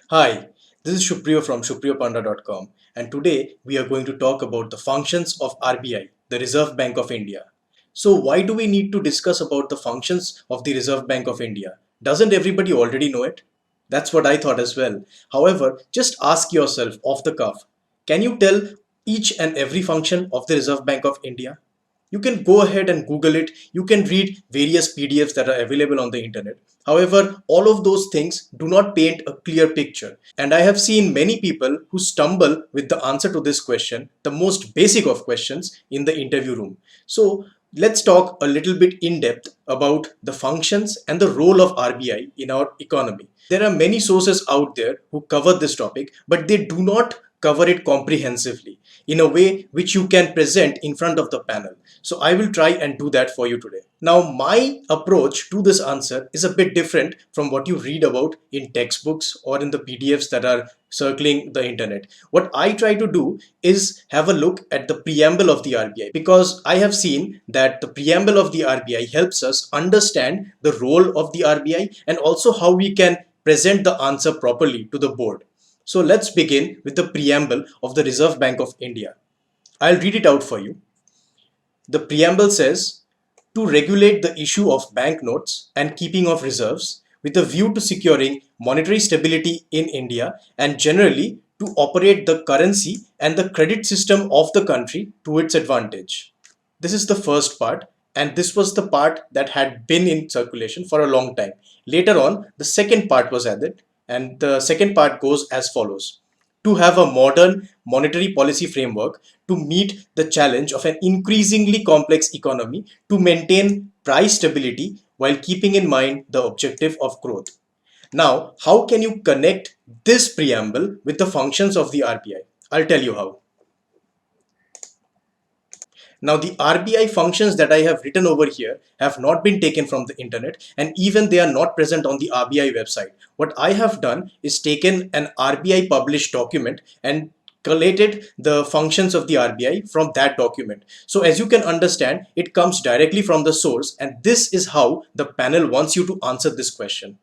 Hi, this is Shupriyo from shupriyopanda.com, and today we are going to talk about the functions of RBI, the Reserve Bank of India. So why do we need to discuss about the functions of the Reserve Bank of India? Doesn't everybody already know it? That's what I thought as well. However, just ask yourself off the cuff, can you tell each and every function of the Reserve Bank of India? You can go ahead and Google it. You can read various PDFs that are available on the internet. However, all of those things do not paint a clear picture. And I have seen many people who stumble with the answer to this question, the most basic of questions, in the interview room. So let's talk a little bit in depth about the functions and the role of RBI in our economy. There are many sources out there who cover this topic, but they do not cover it comprehensively in a way which you can present in front of the panel. So I will try and do that for you today. Now, my approach to this answer is a bit different from what you read about in textbooks or in the PDFs that are circling the internet. What I try to do is have a look at the preamble of the RBI, because I have seen that the preamble of the RBI helps us understand the role of the RBI and also how we can present the answer properly to the board. So let's begin with the preamble of the Reserve Bank of India. I'll read it out for you. The preamble says, to regulate the issue of banknotes and keeping of reserves with a view to securing monetary stability in India and generally to operate the currency and the credit system of the country to its advantage. This is the first part, and this was the part that had been in circulation for a long time. Later on, the second part was added, and the second part goes as follows: to have a modern monetary policy framework to meet the challenge of an increasingly complex economy, to maintain price stability while keeping in mind the objective of growth. Now, how can you connect this preamble with the functions of the RBI? I'll tell you how. Now, the RBI functions that I have written over here have not been taken from the internet, and even they are not present on the RBI website. What I have done is taken an RBI published document and collated the functions of the RBI from that document. So as you can understand, it comes directly from the source, and this is how the panel wants you to answer this question.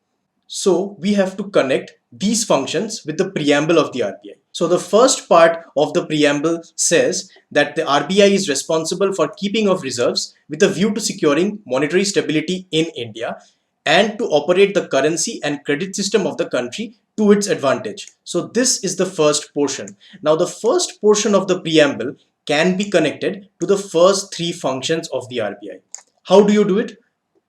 So we have to connect these functions with the preamble of the RBI. So the first part of the preamble says that the RBI is responsible for keeping of reserves with a view to securing monetary stability in India and to operate the currency and credit system of the country to its advantage. So this is the first portion. Now the first portion of the preamble can be connected to the first three functions of the RBI. How do you do it?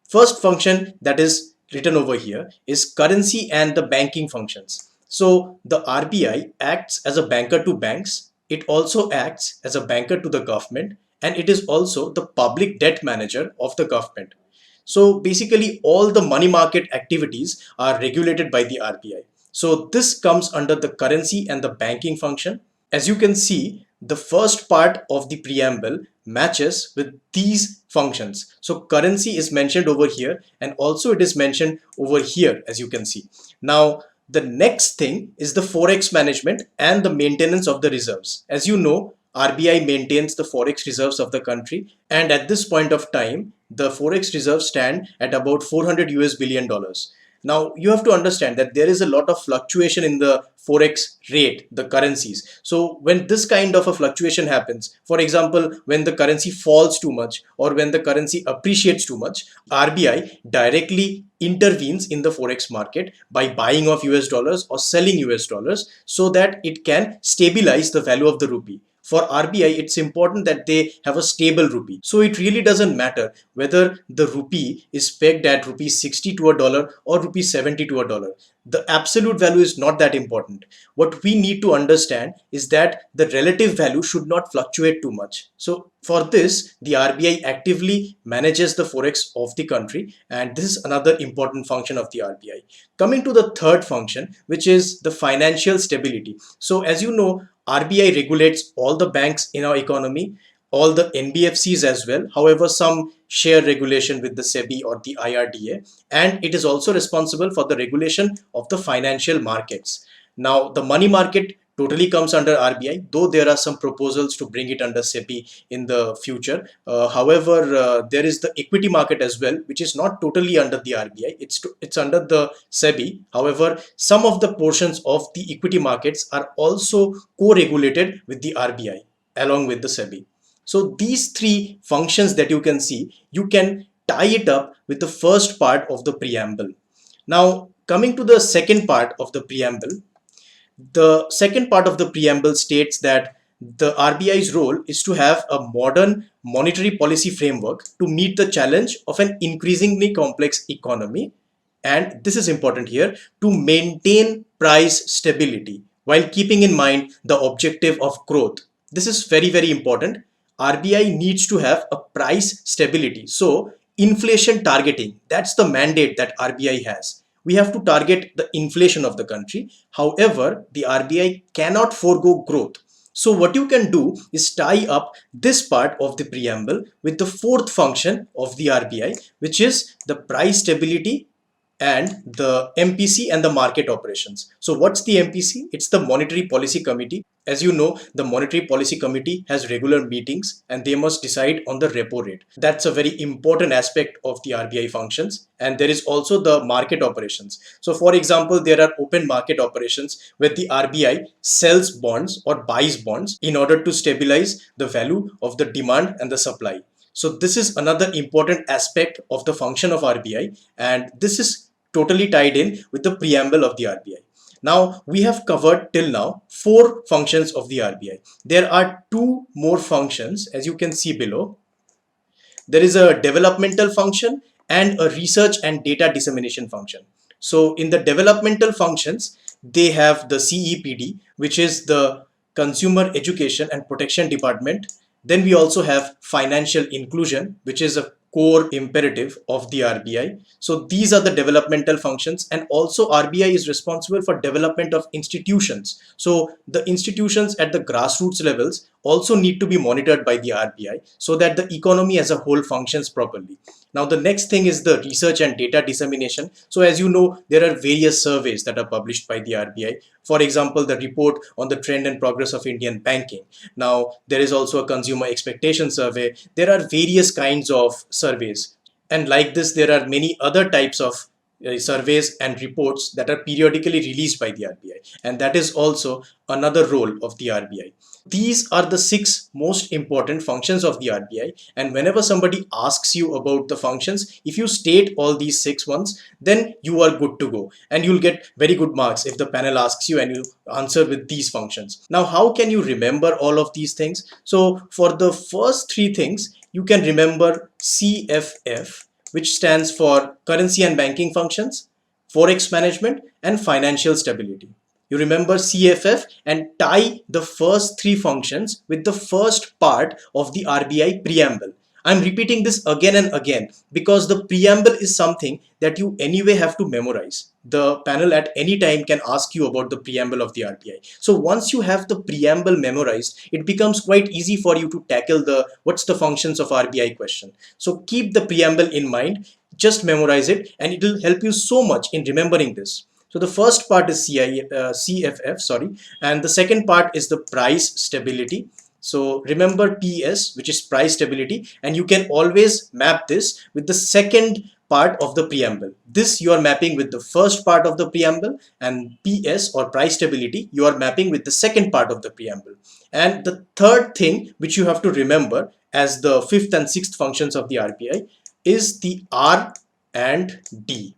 First function that is written over here is currency and the banking functions. So the RBI acts as a banker to banks. It also acts as a banker to the government, and it is also the public debt manager of the government. So basically all the money market activities are regulated by the RBI. So this comes under the currency and the banking function. As you can see, the first part of the preamble matches with these functions. So currency is mentioned over here, and also it is mentioned over here, as you can see. Now, the next thing is the forex management and the maintenance of the reserves. As you know, RBI maintains the forex reserves of the country, and at this point of time, the forex reserves stand at about 400 US billion dollars. Now, you have to understand that there is a lot of fluctuation in the forex rate, the currencies. So when this kind of a fluctuation happens, for example, when the currency falls too much or when the currency appreciates too much, RBI directly intervenes in the forex market by buying of US dollars or selling US dollars so that it can stabilize the value of the rupee. For RBI, it's important that they have a stable rupee. So it really doesn't matter whether the rupee is pegged at rupee 60 to a dollar or rupee 70 to a dollar. The absolute value is not that important. What we need to understand is that the relative value should not fluctuate too much. So for this, the RBI actively manages the forex of the country, and this is another important function of the RBI. Coming to the third function, which is the financial stability. So as you know, RBI regulates all the banks in our economy, all the NBFCs as well. However, some share regulation with the SEBI or the IRDA, and it is also responsible for the regulation of the financial markets. Now, the money market totally comes under RBI, though there are some proposals to bring it under SEBI in the future. However, there is the equity market as well, which is not totally under the RBI. It's under the SEBI. However, some of the portions of the equity markets are also co-regulated with the RBI along with the SEBI. So these three functions that you can see, you can tie it up with the first part of the preamble. Now, coming to the second part of the preamble, the second part of the preamble states that the RBI's role is to have a modern monetary policy framework to meet the challenge of an increasingly complex economy. And this is important here, to maintain price stability while keeping in mind the objective of growth. This is very, very important. RBI needs to have a price stability. So inflation targeting, that's the mandate that RBI has. We have to target the inflation of the country. However, the RBI cannot forego growth. So what you can do is tie up this part of the preamble with the fourth function of the RBI, which is the price stability and the MPC and the market operations. So what's the MPC? It's the Monetary Policy Committee. As you know, the Monetary Policy Committee has regular meetings and they must decide on the repo rate. That's a very important aspect of the RBI functions. And there is also the market operations. So for example, there are open market operations where the RBI sells bonds or buys bonds in order to stabilize the value of the demand and the supply. So this is another important aspect of the function of RBI, and this is totally tied in with the preamble of the RBI. Now we have covered till now 4 functions of the RBI. There are 2 more functions, as you can see below. There is a developmental function and a research and data dissemination function. So in the developmental functions, they have the CEPD, which is the Consumer Education and Protection Department. Then we also have financial inclusion, which is a core imperative of the RBI. So these are the developmental functions, and also RBI is responsible for development of institutions. So the institutions at the grassroots levels also need to be monitored by the RBI so that the economy as a whole functions properly. Now the next thing is the research and data dissemination. So as you know, there are various surveys that are published by the RBI. For example, the report on the trend and progress of Indian banking. Now there is also a consumer expectation survey. There are various kinds of surveys. And like this, there are many other types of surveys and reports that are periodically released by the RBI. And that is also another role of the RBI. These are the 6 most important functions of the RBI, and whenever somebody asks you about the functions, if you state all these 6 ones, then you are good to go and you'll get very good marks if the panel asks you and you answer with these functions. Now how can you remember all of these things? So for the first 3 things, you can remember CFF, which stands for Currency and Banking Functions, Forex Management, and Financial Stability. You remember CFF and tie the first 3 functions with the first part of the RBI preamble. I'm repeating this again and again because the preamble is something that you anyway have to memorize. The panel at any time can ask you about the preamble of the RBI. So once you have the preamble memorized, it becomes quite easy for you to tackle the what's the functions of RBI question. So keep the preamble in mind, just memorize it, and it will help you so much in remembering this. So the first part is CFF, and the second part is the price stability. So remember PS, which is price stability, and you can always map this with the second part of the preamble. This you are mapping with the first part of the preamble, and PS or price stability you are mapping with the second part of the preamble. And the third thing which you have to remember as the 5th and 6th functions of the RBI is the R and D.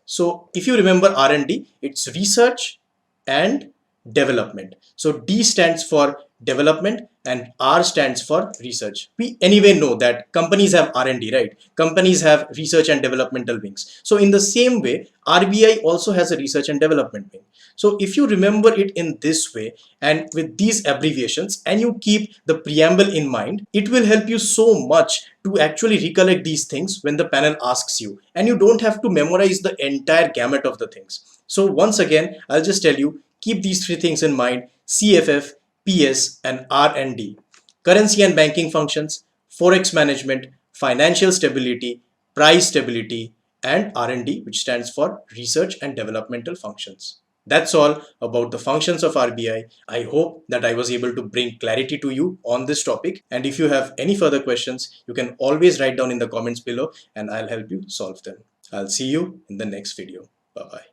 So if you remember R&D, it's research and development. So D stands for development and R stands for research. We anyway know that companies have R&D, right? Companies have research and developmental wings. So in the same way, RBI also has a research and development wing. So if you remember it in this way and with these abbreviations and you keep the preamble in mind, it will help you so much to actually recollect these things when the panel asks you, and you don't have to memorize the entire gamut of the things. So once again, I'll just tell you, keep these 3 things in mind: CFF, PS, and R&D. Currency and banking functions, forex management, financial stability, price stability, and R&D, which stands for research and developmental functions. That's all about the functions of RBI. I hope that I was able to bring clarity to you on this topic. And if you have any further questions, you can always write down in the comments below and I'll help you solve them. I'll see you in the next video. Bye bye.